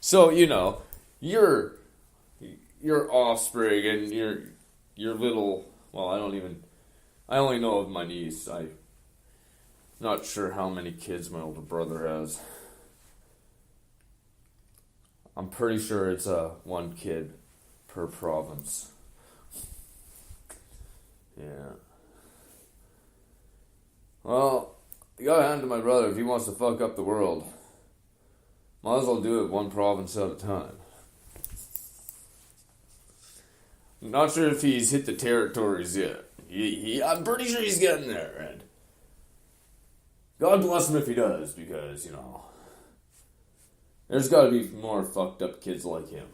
So, your offspring and your little, well, I only know of my niece. I'm not sure how many kids my older brother has. I'm pretty sure it's one kid per province. Yeah. Well, you gotta hand it to my brother if he wants to fuck up the world. Might as well do it one province at a time. Not sure if he's hit the territories yet. I'm pretty sure he's getting there, and God bless him if he does, because, there's gotta be more fucked up kids like him.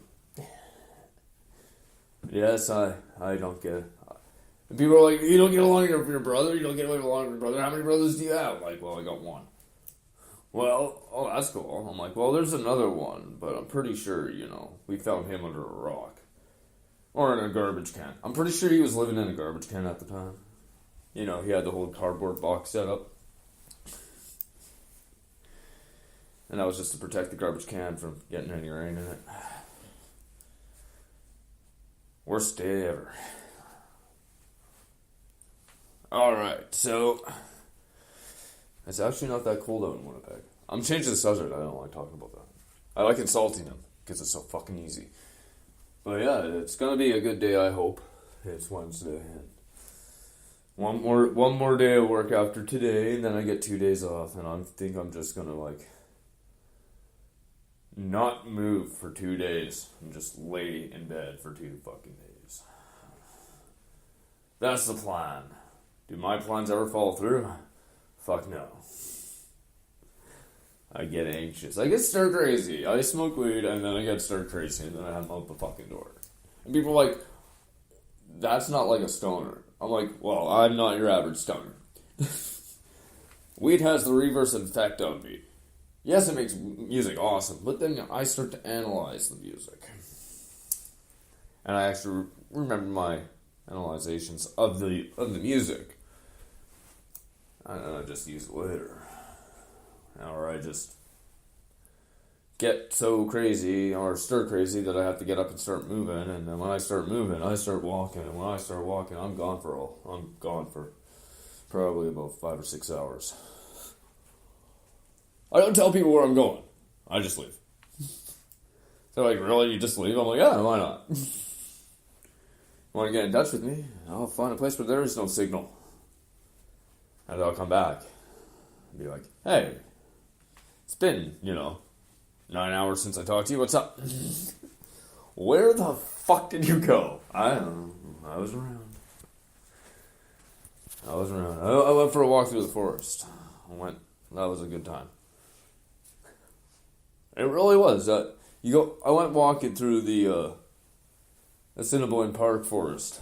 Yes, I don't get it. And people are like, you don't get along with your brother? You don't get along with your brother? How many brothers do you have? I'm like, well, I got one. Well, oh, that's cool. I'm like, well, there's another one, but I'm pretty sure, we found him under a rock. Or in a garbage can. I'm pretty sure he was living in a garbage can at the time. He had the whole cardboard box set up. And that was just to protect the garbage can from getting any rain in it. Worst day ever. Alright, so it's actually not that cold out in Winnipeg. I'm changing the subject. I don't like talking about that. I like insulting them because it's so fucking easy. But yeah, it's gonna be a good day, I hope. It's Wednesday. And one more day of work after today, and then I get 2 days off, and I think I'm just gonna not move for 2 days and just lay in bed for 2 fucking days. That's the plan. Do my plans ever fall through? Fuck no. I get anxious. I get stir crazy. I smoke weed and then I get stir crazy and then I have out the fucking door. And people are like, that's not like a stoner. I'm like, well, I'm not your average stoner. Weed has the reverse effect on me. Yes, it makes music awesome, but then I start to analyze the music. And I actually remember my analyzations of the music. I just use it later. Or I just get so crazy or stir crazy that I have to get up and start moving. And then when I start moving, I start walking. And when I start walking, I'm gone for probably about 5 or 6 hours. I don't tell people where I'm going. I just leave. They're like, really? You just leave? I'm like, yeah, why not? Want to get in touch with me? I'll find a place where there is no signal. And I'll come back and be like, hey, it's been, 9 hours since I talked to you. What's up? Where the fuck did you go? I don't know. I was around. I went for a walk through the forest. That was a good time. It really was. I went walking through the Assiniboine Park forest,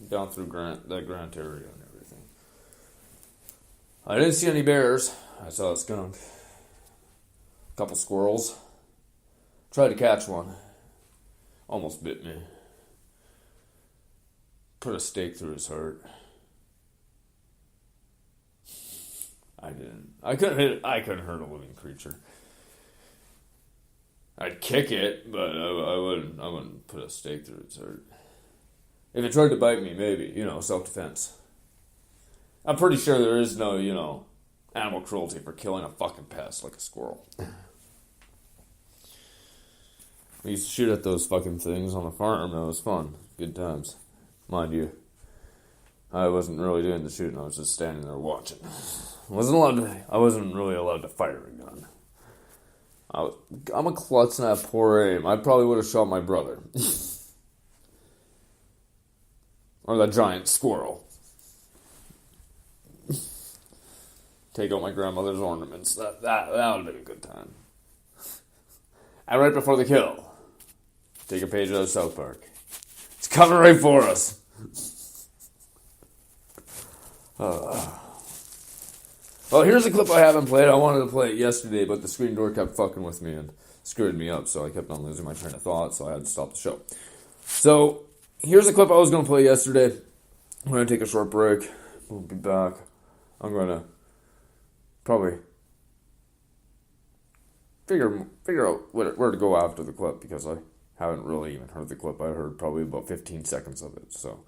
down through that Grant area and everything. I didn't see any bears. I saw a skunk. A couple squirrels. Tried to catch one. Almost bit me. Put a stake through his heart. I didn't. I couldn't hurt a living creature. I'd kick it, but I wouldn't put a stake through its heart. If it tried to bite me, maybe, self-defense. I'm pretty sure there is no, animal cruelty for killing a fucking pest like a squirrel. We used to shoot at those fucking things on the farm. That was fun. Good times. Mind you, I wasn't really doing the shooting. I was just standing there watching. I wasn't really allowed to fire a gun. I'm a klutz and I have poor aim. I probably would have shot my brother. Or that giant squirrel. Take out my grandmother's ornaments. That would have been a good time. And right before the kill, take a page out of South Park. It's coming right for us. Well, here's a clip I haven't played. I wanted to play it yesterday, but the screen door kept fucking with me and screwed me up, so I kept on losing my train of thought, so I had to stop the show. So, here's a clip I was going to play yesterday. I'm going to take a short break. We'll be back. I'm going to probably figure out where to go after the clip, because I haven't really even heard the clip. I heard probably about 15 seconds of it. So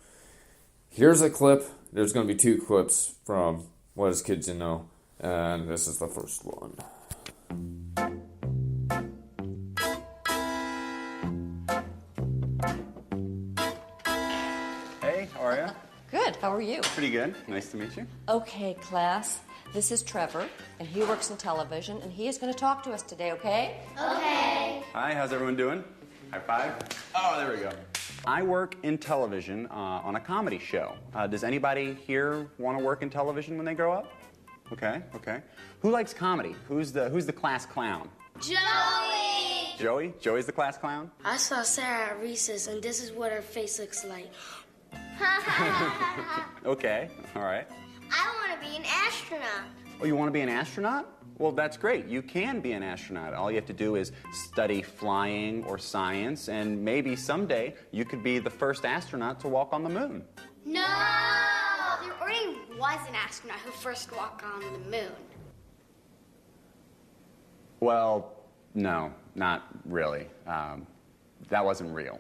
here's a clip. There's going to be 2 clips from What Is Kids You Know, and this is the first one. Hey, how are you? Good, how are you? Pretty good. Nice to meet you. Okay, class, this is Trevor, and he works in television, and he is going to talk to us today, okay? Hi, how's everyone doing? High five. Oh, there we go. I work in television on a comedy show. Does anybody here want to work in television when they grow up? Okay. Who likes comedy? Who's the class clown? Joey! Joey? Joey's the class clown? I saw Sarah at recess, and this is what her face looks like. Okay, all right. I want to be an astronaut. Oh, you want to be an astronaut? Well, that's great. You can be an astronaut. All you have to do is study flying or science, and maybe someday you could be the first astronaut to walk on the moon. No! There already was an astronaut who first walked on the moon. Well, no, not really. That wasn't real.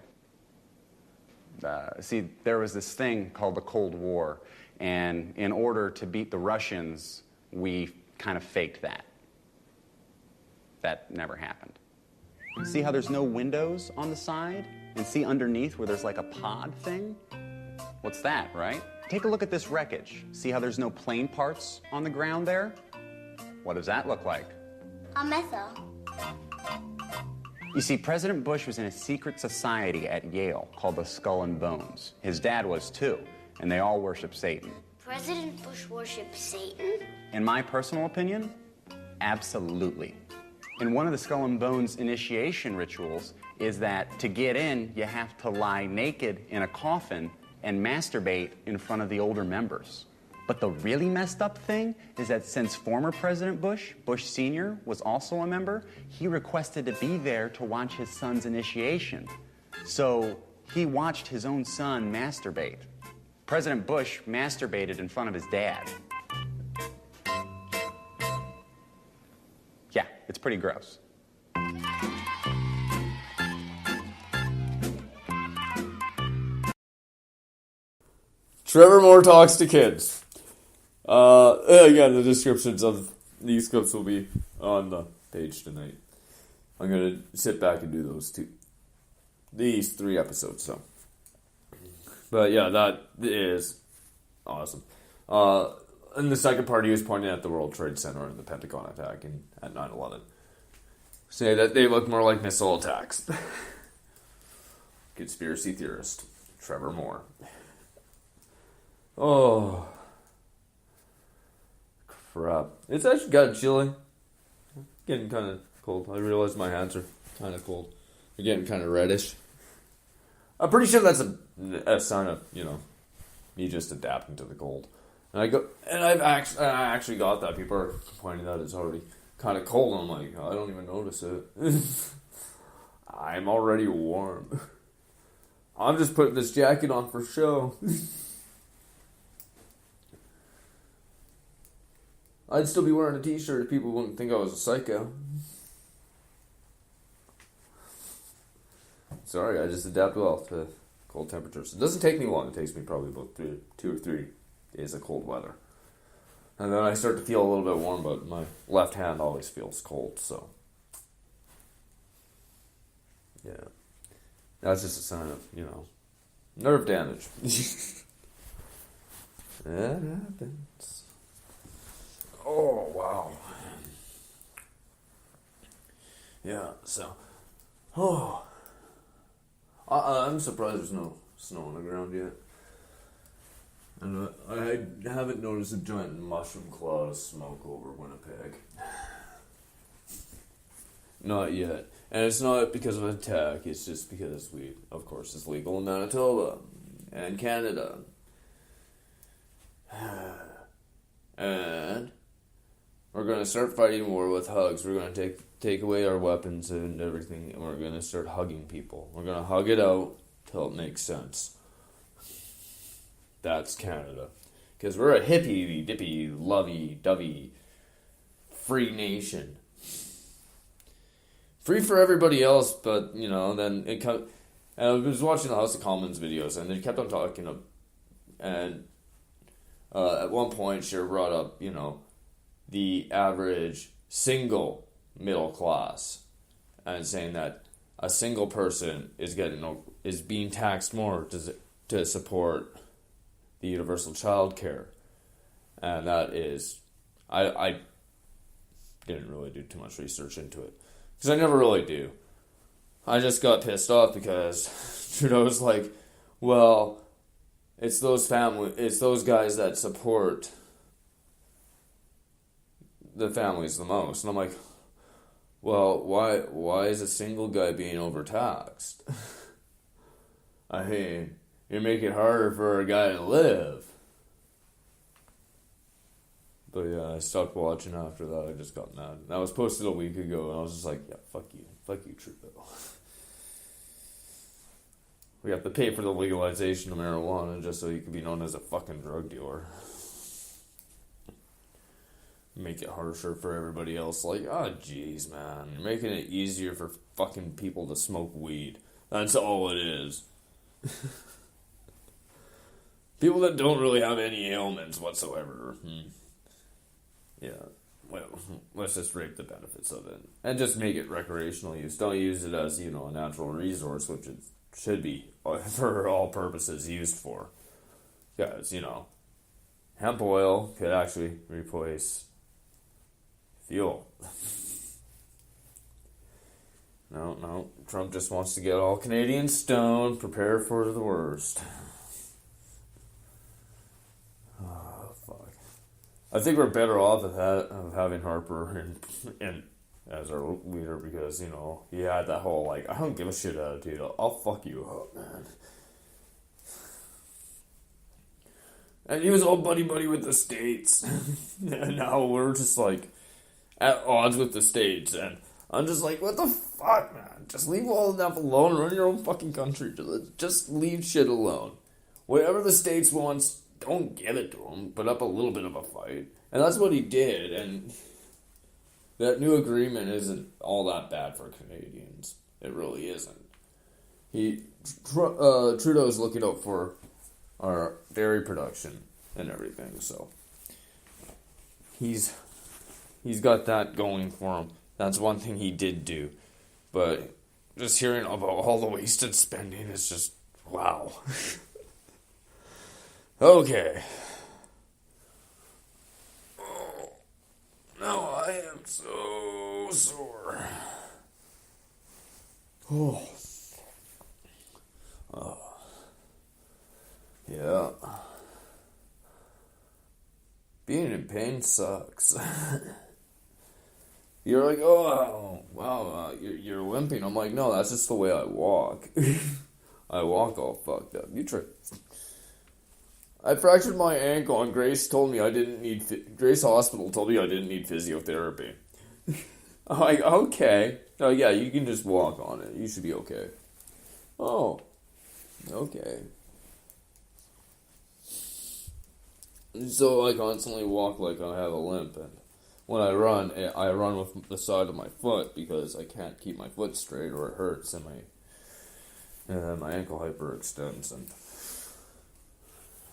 See, there was this thing called the Cold War, and in order to beat the Russians, we kind of faked that. That never happened. See how there's no windows on the side? And see underneath where there's like a pod thing? What's that, right? Take a look at this wreckage. See how there's no plane parts on the ground there? What does that look like? A missile. You see, President Bush was in a secret society at Yale called the Skull and Bones. His dad was too, and they all worship Satan. President Bush worshipped Satan? In my personal opinion, absolutely. And one of the Skull and Bones initiation rituals is that to get in, you have to lie naked in a coffin and masturbate in front of the older members. But the really messed up thing is that since former President Bush, Bush Sr., was also a member, he requested to be there to watch his son's initiation. So he watched his own son masturbate. President Bush masturbated in front of his dad. Yeah, it's pretty gross. Trevor Moore talks to kids. Again, the descriptions of these clips will be on the page tonight. I'm gonna sit back and do these 3 episodes. So, but yeah, that is awesome. In the second part, he was pointing at the World Trade Center and the Pentagon attack at 9/11, saying that they look more like missile attacks. Conspiracy theorist Trevor Moore. Oh. Crap. It's actually gotten chilly. Getting kind of cold. I realize my hands are kind of cold. They're getting kind of reddish. I'm pretty sure that's a sign of, me just adapting to the cold. And I actually got that. People are complaining that it's already kind of cold. And I'm like, I don't even notice it. I'm already warm. I'm just putting this jacket on for show. I'd still be wearing a t-shirt if people wouldn't think I was a psycho. Sorry, I just adapt well to cold temperatures. It doesn't take me long. It takes me probably about 2 or 3 days of cold weather. And then I start to feel a little bit warm, but my left hand always feels cold, so. Yeah. That's just a sign of, nerve damage. That happens. Oh, wow. Yeah, so. Oh. I'm surprised there's no snow on the ground yet. And I haven't noticed a giant mushroom cloud of smoke over Winnipeg. Not yet. And it's not because of an attack, it's just because weed, of course, is legal in Manitoba and Canada. And we're going to start fighting war with hugs. We're going to take away our weapons and everything, and we're going to start hugging people. We're going to hug it out till it makes sense. That's Canada. Because we're a hippy-dippy, lovey-dovey, free nation. free for everybody else, but, you know, then it kind of, and I was watching the House of Commons videos, and they kept on talking, and at one point, Cher brought up, you know, the average single middle class, and saying that a single person is being taxed more to support the universal child care. And that is, I didn't really do too much research into it, because I never really do. I just got pissed off because Trudeau's like, well, it's those guys that support the families the most. And I'm like, well, why is a single guy being overtaxed? I mean, you make it harder for a guy to live. But yeah, I stopped watching after that. I just got mad. That was posted a week ago, and I was just like, yeah, fuck you, Trudeau. We have to pay for the legalization of marijuana just so you can be known as a fucking drug dealer. Make it harsher for everybody else. Like, oh, jeez, man. You're making it easier for fucking people to smoke weed. That's all it is. People that don't really have any ailments whatsoever. Yeah. Well, let's just rape the benefits of it. And just make it recreational use. Don't use it as, you know, a natural resource, which it should be, for all purposes, used for. Because, you know, hemp oil could actually replace fuel. No. Trump just wants to get all Canadians stoned, prepare for the worst. Oh, fuck. I think we're better off of having Harper and as our leader, because, you know, he had that whole, like, I don't give a shit attitude. I'll fuck you up, man. And he was all buddy-buddy with the states. And now we're just, like, at odds with the states. And I'm just like, what the fuck, man? Just leave all that alone. Run your own fucking country. Just leave shit alone. Whatever the states wants, don't give it to them. Put up a little bit of a fight. And that's what he did. And that new agreement isn't all that bad for Canadians. It really isn't. Trudeau's looking out for our dairy production and everything, so he's got that going for him. That's one thing he did do. But just hearing about all the wasted spending is just, wow. Okay. Oh, now I am so sore. Oh. Yeah. Being in pain sucks. You're like, oh, wow, you're limping. I'm like, no, that's just the way I walk. I walk all fucked up. I fractured my ankle, and Grace told me I didn't need... Grace Hospital told me I didn't need physiotherapy. I'm like, okay. Oh, yeah, you can just walk on it. You should be okay. Oh, okay. So I constantly walk like I have a limp, and when I run with the side of my foot because I can't keep my foot straight or it hurts, and my ankle hyperextends, and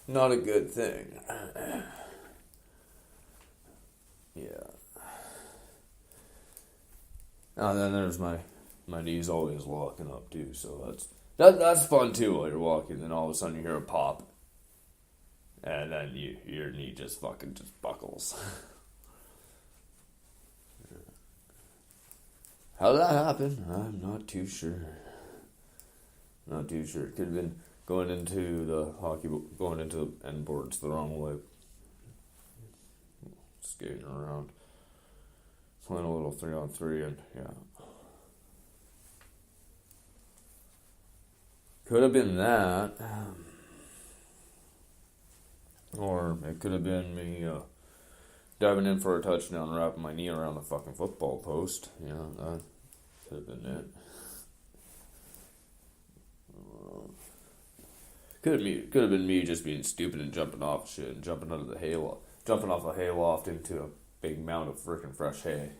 not a good thing. Yeah. And then there's my knees always locking up too, so that's fun too while you're walking. Then all of a sudden you hear a pop. And then your knee just buckles. How did that happen? I'm not too sure. It could have been going into the end boards the wrong way. Skating around. Playing a little 3-on-3, and yeah. Could have been that. Or it could have been me diving in for a touchdown and wrapping my knee around the fucking football post. Yeah, that could have been it. Could have been me just being stupid and jumping off shit and jumping off a hayloft into a big mound of freaking fresh hay.